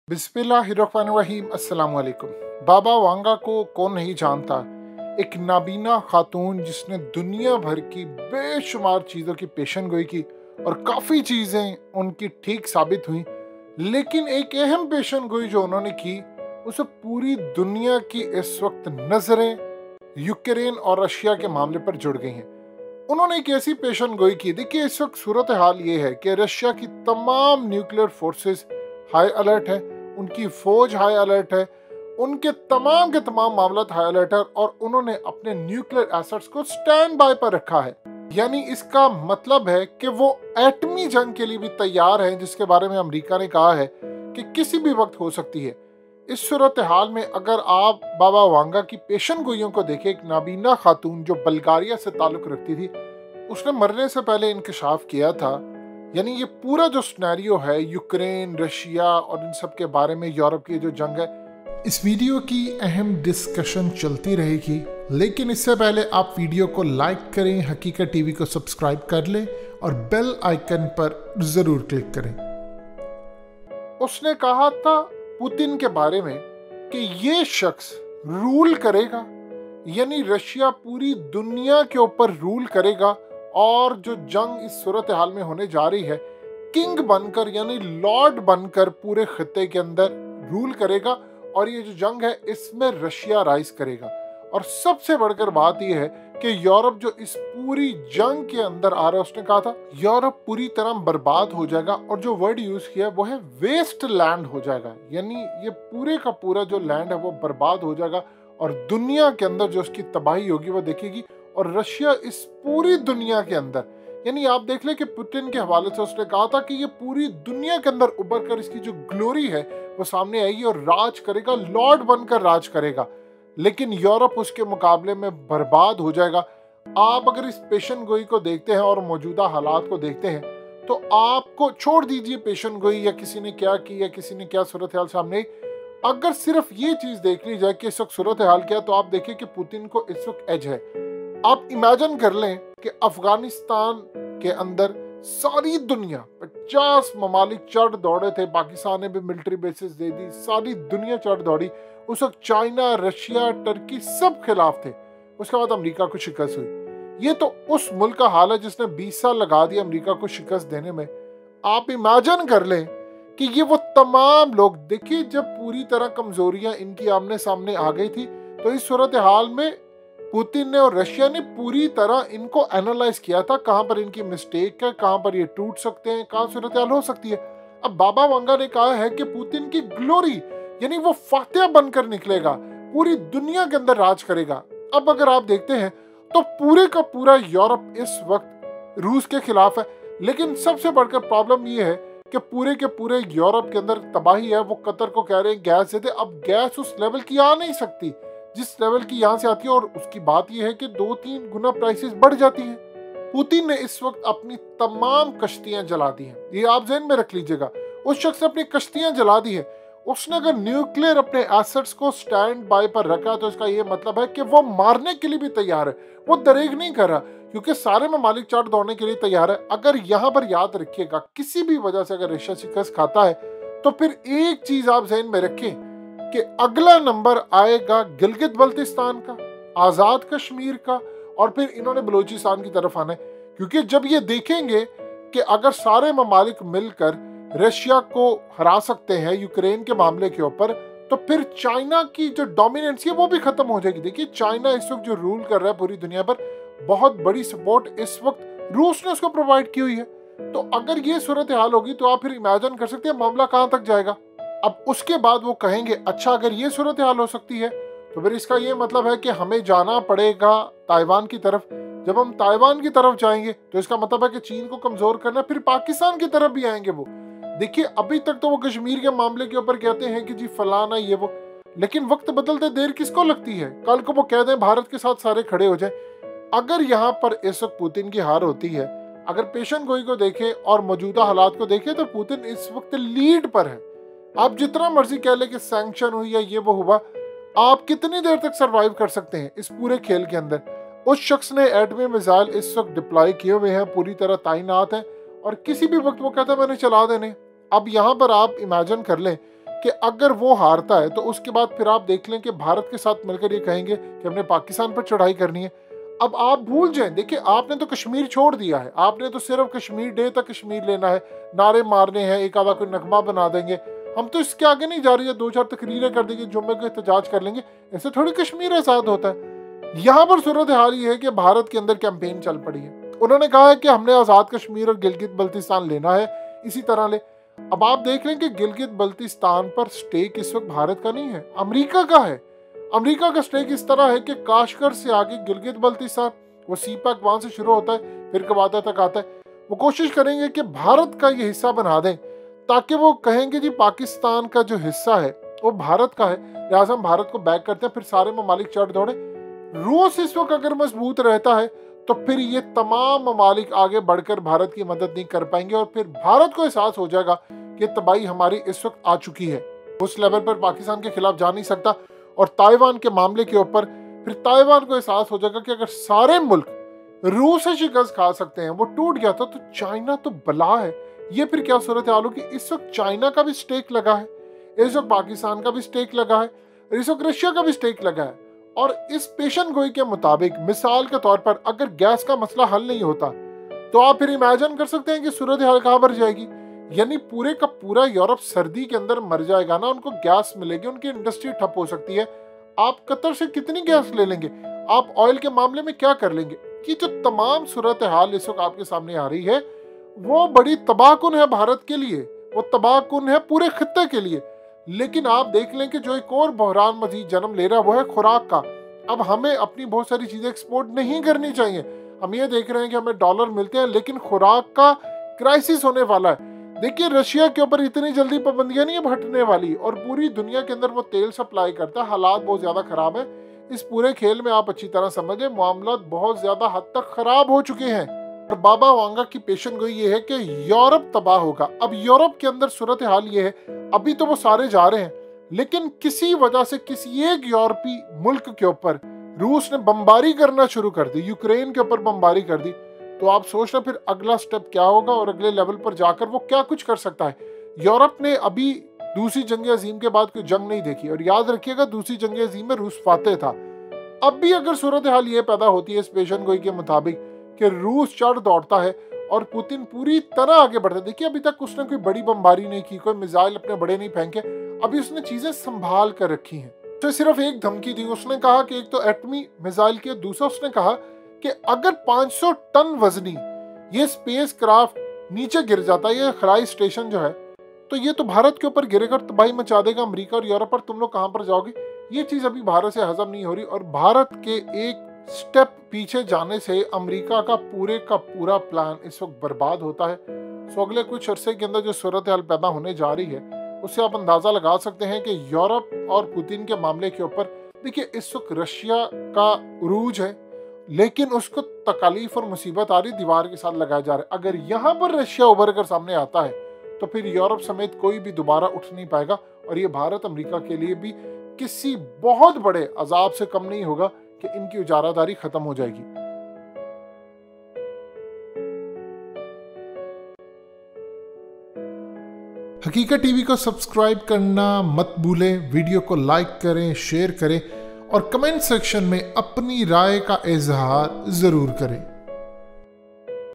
बिस्मिल्लाहिर्रहमानिर्रहीम। अस्सलाम वालेकुम। बाबा वांगा को कौन नहीं जानता, एक नाबीना खातून जिसने दुनिया भर की बेशुमार चीज़ों की पेशन गोई की और काफ़ी चीज़ें उनकी ठीक साबित हुई, लेकिन एक अहम पेशन गोई जो उन्होंने की उसे पूरी दुनिया की इस वक्त नज़रें यूक्रेन और रशिया के मामले पर जुड़ गई हैं। उन्होंने एक ऐसी पेशन गोई की, देखिए इस वक्त सूरत हाल ये है कि रशिया की तमाम न्यूक्लियर फोर्सेस हाई अलर्ट है, उनकी फौज हाई अलर्ट है, उनके तमाम के तमाम मामला हाई अलर्ट है और उन्होंने अपने न्यूक्लियर एसेट्स को स्टैंड बाय पर रखा है। यानी इसका मतलब है कि वो एटमी जंग के लिए भी तैयार हैं, जिसके बारे में अमेरिका ने कहा है कि किसी भी वक्त हो सकती है। इस सूरत हाल में अगर आप बाबा वांगा की पेशन गोइयों को देखें, एक नाबीना खातून जो बल्गारिया से ताल्लुक रखती थी, उसने मरने से पहले इंकशाफ किया था। यानी ये पूरा जो सिनेरियो है यूक्रेन, रशिया और इन सब के बारे में, यूरोप की जो जंग है, इस वीडियो की अहम डिस्कशन चलती रहेगी। लेकिन इससे पहले आप वीडियो को लाइक करें, हकीकत टीवी को सब्सक्राइब कर लें और बेल आइकन पर ज़रूर क्लिक करें। उसने कहा था पुतिन के बारे में कि ये शख्स रूल करेगा, यानी रशिया पूरी दुनिया के ऊपर रूल करेगा और जो जंग इस सूरत हाल में होने जा रही है, किंग बनकर यानी लॉर्ड बनकर पूरे खित्ते के अंदर रूल करेगा और ये जो जंग है इसमें रशिया राइज करेगा। और सबसे बढ़कर बात यह है कि यूरोप जो इस पूरी जंग के अंदर आ रहा है, उसने कहा था यूरोप पूरी तरह बर्बाद हो जाएगा और जो वर्ड यूज किया वो है वेस्ट लैंड हो जाएगा, यानी ये पूरे का पूरा जो लैंड है वो बर्बाद हो जाएगा और दुनिया के अंदर जो उसकी तबाही होगी वो देखेगी। और रशिया इस पूरी दुनिया के अंदर, यानी आप देख ले कि पुतिन के हवाले से उसने कहा था कि ये पूरी दुनिया के अंदर उभर कर इसकी जो ग्लोरी है वो सामने आएगी और राज करेगा, लॉर्ड बनकर राज करेगा। लेकिन यूरोप उसके मुकाबले में बर्बाद हो जाएगा। आप अगर इस पेशन गोई को देखते हैं और मौजूदा हालात को देखते हैं तो आपको छोड़ दीजिए पेशन गोई या किसी ने क्या की या किसी ने क्या सूरत हाल सामने, अगर सिर्फ ये चीज देख ली जाए कि इस वक्त सूरत हाल क्या, तो आप देखिए कि पुतिन को इस वक्त एज है। आप इमेजिन कर लें कि अफगानिस्तान के अंदर सारी दुनिया 50 ममालिक चढ़ दौड़े थे, पाकिस्तान ने भी मिलिट्री बेसिस दे दी, सारी दुनिया चढ़ दौड़ी। उस वक्त चाइना, रशिया, टर्की सब खिलाफ थे। उसके बाद अमेरिका को शिकस्त हुई। ये तो उस मुल्क का हाल है जिसने 20 साल लगा दिया अमेरिका को शिकस्त देने में। आप इमेजिन कर लें कि ये वो तमाम लोग, देखिए जब पूरी तरह कमजोरियां इनकी आमने सामने आ गई थी तो इस सूरत हाल में पुतिन ने और रशिया ने पूरी तरह इनको एनालाइज किया था, कहां पर इनकी मिस्टेक है, कहां पर ये टूट सकते हैं, कहां सूरत हाल हो सकती है। अब बाबा वांगा ने कहा है कि पुतिन की ग्लोरी, यानी वो फातिहा बनकर निकलेगा, पूरी दुनिया के अंदर राज करेगा। अब अगर आप देखते हैं तो पूरे का पूरा यूरोप इस वक्त रूस के खिलाफ है, लेकिन सबसे बढ़कर प्रॉब्लम ये है कि पूरे के पूरे यूरोप के अंदर तबाही है। वो कतर को कह रहे हैं गैस दे दे, अब गैस उस लेवल की आ नहीं सकती जिस लेवल की यहाँ से आती है, और उसकी बात यह है कि 2-3 गुना प्राइसेस बढ़ जाती हैं। पुतिन ने इस वक्त अपनी तमाम कश्तियां जला दी हैं, ये आप ज़हन में रख लीजिएगा। उस शख्स ने अपनी कश्तियां जला दी है। उसने अगर न्यूक्लियर अपने एसेट्स को स्टैंड बाय पर रखा तो इसका ये मतलब है कि वो मारने के लिए भी तैयार है, वो दरेग नहीं कर रहा, क्योंकि सारे ममालिक चढ़ दौड़ने के लिए तैयार है। अगर यहाँ पर याद रखिएगा, किसी भी वजह से अगर रशिया शिकस्त खाता है तो फिर एक चीज आप ज़हन में रखें कि अगला नंबर आएगा गिलगित बल्तिस्तान का, आज़ाद कश्मीर का, और फिर इन्होंने बलूचिस्तान की तरफ आना है। क्योंकि जब ये देखेंगे कि अगर सारे ममालिक मिलकर रशिया को हरा सकते हैं यूक्रेन के मामले के ऊपर, तो फिर चाइना की जो डोमिनेंस है वो भी खत्म हो जाएगी। देखिए चाइना इस वक्त जो रूल कर रहा है पूरी दुनिया पर, बहुत बड़ी सपोर्ट इस वक्त रूस ने उसको प्रोवाइड की हुई है। तो अगर ये सूरत हाल होगी तो आप फिर इमेजिन कर सकते हैं मामला कहां तक जाएगा। अब उसके बाद वो कहेंगे अच्छा अगर ये सूरत हाल हो सकती है तो फिर इसका ये मतलब है कि हमें जाना पड़ेगा ताइवान की तरफ। जब हम ताइवान की तरफ जाएंगे तो इसका मतलब है कि चीन को कमजोर करना, फिर पाकिस्तान की तरफ भी आएंगे वो। देखिए अभी तक तो वो कश्मीर के मामले के ऊपर कहते हैं कि जी फलाना ये वो, लेकिन वक्त बदलते देर किसको लगती है, कल को वो कह दें भारत के साथ सारे खड़े हो जाए। अगर यहाँ पर इस वक्त पुतिन की हार होती है, अगर पेशन गोई को देखें और मौजूदा हालात को देखें तो पुतिन इस वक्त लीड पर है। आप जितना मर्जी कह ले कि सैंक्शन हुई या ये वो हुआ, आप कितनी देर तक सरवाइव कर सकते हैं इस पूरे खेल के अंदर। उस शख्स ने एटमी मिसाइल इस वक्त डिप्लॉय किए हुए हैं, पूरी तरह तैनात है और किसी भी वक्त वो कहता है मैंने चला देने। अब यहाँ पर आप इमेजिन कर लें कि अगर वो हारता है तो उसके बाद फिर आप देख लें कि भारत के साथ मिलकर ये कहेंगे कि हमने पाकिस्तान पर चढ़ाई करनी है। अब आप भूल जाएं, देखिए आपने तो कश्मीर छोड़ दिया है, आपने तो सिर्फ कश्मीर डे तक कश्मीर लेना है, नारे मारने हैं, एक आधा कोई नगमा बना देंगे, हम तो इसके आगे नहीं जा रही है, 2-4 तकरीरें कर देंगे, जुम्मे को एहतजाज कर लेंगे, ऐसे थोड़ी कश्मीर आजाद होता है। यहाँ पर सूरत हाल ये है कि भारत के अंदर कैंपेन चल पड़ी है, उन्होंने कहा है कि हमने आजाद कश्मीर और गिलगित बल्तिस्तान लेना है, इसी तरह ले। अब आप देख लें कि गिलगित बल्तिस्तान पर स्टेक इस वक्त भारत का नहीं है, अमेरिका का है। अमेरिका का स्टेक इस तरह है कि काशगर से आगे गिलगित बल्तिस्तान, वो सीपैक वहां से शुरू होता है फिर कवादा तक आता है, वो कोशिश करेंगे कि भारत का ये हिस्सा बना दें, ताकि वो कहेंगे जी पाकिस्तान का जो हिस्सा है वो भारत का है, लिहाजा हम भारत को बैक करते हैं, फिर सारे ममालिक चढ़ दौड़े। रूस इस वक्त अगर मजबूत रहता है तो फिर ये तमाम ममालिक आगे बढ़कर भारत की मदद नहीं कर पाएंगे और फिर भारत को एहसास हो जाएगा कि तबाही हमारी इस वक्त आ चुकी है, उस लेवल पर पाकिस्तान के खिलाफ जा नहीं सकता। और ताइवान के मामले के ऊपर फिर ताइवान को एहसास हो जाएगा कि अगर सारे मुल्क रूस से शिकस्त खा सकते हैं, वो टूट गया था, तो चाइना तो बला है। ये फिर क्या सूरत हाल होगी, इस वक्त चाइना का भी स्टेक लगा है, इस वक्त पाकिस्तान का भी स्टेक लगा है, इस वक्त रशिया का भी स्टेक लगा है। और इस पेशन गोई के मुताबिक मिसाल के तौर पर अगर गैस का मसला हल नहीं होता तो आप फिर इमेजिन कर सकते हैं कि सूरत हाल कहाँ पर जाएगी, यानी पूरे का पूरा यूरोप सर्दी के अंदर मर जाएगा ना, उनको गैस मिलेगी, उनकी इंडस्ट्री ठप हो सकती है। आप कतर से कितनी गैस ले लेंगे, आप ऑयल के मामले में क्या कर लेंगे, कि जो तमाम सूरत हाल इस वक्त आपके सामने आ रही है वो बड़ी तबाहकुन है भारत के लिए, वो तबाहकुन है पूरे खित्ते के लिए। लेकिन आप देख लें कि जो एक और बहरान मजीद जन्म ले रहा है वो है खुराक का। अब हमें अपनी बहुत सारी चीजें एक्सपोर्ट नहीं करनी चाहिए, हम ये देख रहे हैं कि हमें डॉलर मिलते हैं लेकिन खुराक का क्राइसिस होने वाला है। देखिए रशिया के ऊपर इतनी जल्दी पाबंदियां नहीं हटने वाली और पूरी दुनिया के अंदर वो तेल सप्लाई करता है, हालात बहुत ज्यादा खराब है। इस पूरे खेल में आप अच्छी तरह समझे मामला बहुत ज्यादा हद तक खराब हो चुके हैं और बाबा वांगा की पेशन गोई ये है कि यूरोप तबाह होगा। अब यूरोप के अंदर सूरत हाल ये है, अभी तो वो सारे जा रहे हैं लेकिन किसी वजह से किसी एक यूरोपीय मुल्क के ऊपर रूस ने बमबारी करना शुरू कर दी, यूक्रेन के ऊपर बमबारी कर दी, तो आप सोच रहे फिर अगला स्टेप क्या होगा और अगले लेवल पर जाकर वो क्या कुछ कर सकता है। यूरोप ने अभी दूसरी जंग अजीम के बाद कोई जंग नहीं देखी और याद रखिएगा दूसरी जंग अजीम में रूस फातेह था। अब भी अगर सूरत हाल ये पैदा होती है इस पेशन गोई के मुताबिक कि रूस चढ़ दौड़ता है और पुतिन पूरी तरह आगे बढ़ता है, देखिए अभी तक उसने कोई बड़ी बमबारी नहीं की, कोई मिसाइल अपने बड़े नहीं फेंके, अभी उसने चीजें संभाल कर रखी हैं। तो सिर्फ एक धमकी दी, उसने कहा कि एक तो एटमी मिसाइल की, दूसरा उसने कहा कि अगर 500 टन वजनी ये स्पेस क्राफ्ट नीचे गिर जाता है, ये खलाई स्टेशन जो है, तो ये तो भारत के ऊपर गिरेगा और तबाही मचा देगा अमेरिका और यूरोप पर, तुम लोग कहां पर जाओगे। ये चीज अभी भारत से हजम नहीं हो रही और भारत के एक स्टेप पीछे जाने से अमेरिका का पूरा प्लान इस वक्त बर्बाद होता है। सो अगले कुछ अरसे के अंदर जो सूरत हाल पैदा होने जा रही है उससे आप अंदाजा लगा सकते हैं कि यूरोप और पुतिन के मामले के ऊपर, देखिए इस वक्त रशिया का उरूज है लेकिन उसको तकालीफ और मुसीबत आ रही दीवार के साथ लगाया जा रहा है। अगर यहाँ पर रशिया उभर कर सामने आता है तो फिर यूरोप समेत कोई भी दोबारा उठ नहीं पाएगा और ये भारत अमेरिका के लिए भी किसी बहुत बड़े अजाब से कम नहीं होगा कि इनकी उजारादारी खत्म हो जाएगी। हकीकत टीवी को सब्सक्राइब करना मत भूलें, वीडियो को लाइक करें, शेयर करें और कमेंट सेक्शन में अपनी राय का इजहार जरूर करें।